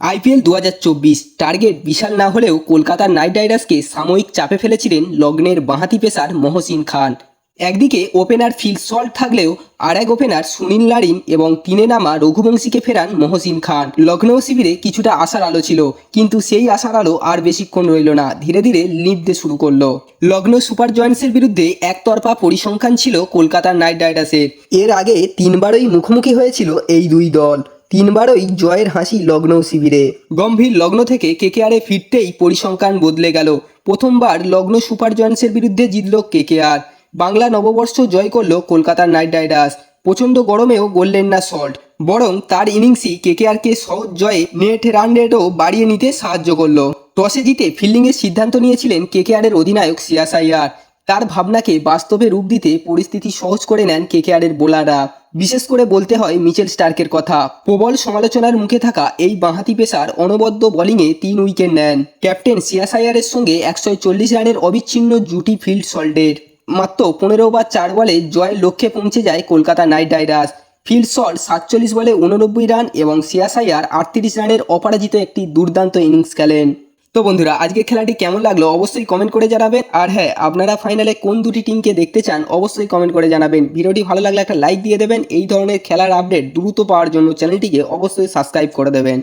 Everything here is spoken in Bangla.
আইপিএল ২০২৪ টার্গেট বিশাল না হলেও কলকাতা নাইট রাইডার্সকে সাময়িক চাপে ফেলেছিলেন লগ্নের বাঁহাতি পেসার মহসিন খান। একদিকে ওপেনার ফিল সল্ট থাকলেও আর এক ওপেনার সুনীল নারিন এবং তিনে নামা রঘুবংশীকে ফেরান মহসিন খান। লখনৌ শিবিরে কিছুটা আশার আলো ছিল, কিন্তু সেই আশার আলো আর বেশিক্ষণ রইল না, ধীরে ধীরে নিভতে শুরু করলো। লখনৌ সুপার জয়ান্টসের বিরুদ্ধে একতরফা পরিসংখ্যান ছিল কলকাতার নাইট রাইডার্সের। এর আগে তিনবারই মুখোমুখি হয়েছিল এই দুই দল, তিনবারই জয়ের হাসি লখনৌ শিবিরে। গম্ভীর লগ্ন থেকে কেকেআরে ফিরতেই পরিসংখ্যান বদলে গেল। প্রথমবার লখনৌ সুপার জয়ান্টসের বিরুদ্ধে জিতল কেকেআর। বাংলা নববর্ষ জয় করল কলকাতার নাইট রাইডার্স। প্রচণ্ড গরমেও গড়লেন না সল্ট, বরং তার ইনিংসই কেকেআরকে সহজ জয়ে নেট রান রেটও বাড়িয়ে নিতে সাহায্য করলো। টসে জিতে ফিল্ডিংয়ের সিদ্ধান্ত নিয়েছিলেন কেকেআরের অধিনায়ক শ্রেয়াস আইয়ার। তার ভাবনাকে বাস্তবে রূপ দিতে পরিস্থিতি সহজ করে নেন কেকেআরের বোলাররা। বিশেষ করে বলতে হয় মিচেল স্টার্কের কথা। প্রবল সমালোচনার মুখে থাকা এই বাঁহাতি পেসার অনবদ্য বোলিংয়ে 3 উইকেট নেন। ক্যাপ্টেন শ্রেয়াস আইয়ারের সঙ্গে 140 রানের অবিচ্ছিন্ন জুটি ফিল্ড সল্টের। মাত্র 15 ওভার 4 বলে জয়ের লক্ষ্যে পৌঁছে যায় Kolkata night Riders. Phil Salt 47 বলে 89 রান এবং শ্রেয়াস আইয়ার 38 রানের অপরাজিত একটি দুর্দান্ত ইনিংস খেলেন। তো বন্ধুরা, আজকের খেলাটি কেমন লাগলো অবশ্যই কমেন্ট করে জানাবেন। আর হ্যাঁ, আপনারা ফাইনালে কোন দুটি টিমকে দেখতে চান অবশ্যই কমেন্ট করে জানাবেন। ভিডিওটি ভালো লাগলে একটা লাইক দিয়ে দেবেন। এই ধরনের খেলার আপডেট দ্রুত পাওয়ার জন্য চ্যানেলটিকে অবশ্যই সাবস্ক্রাইব করে দেবেন।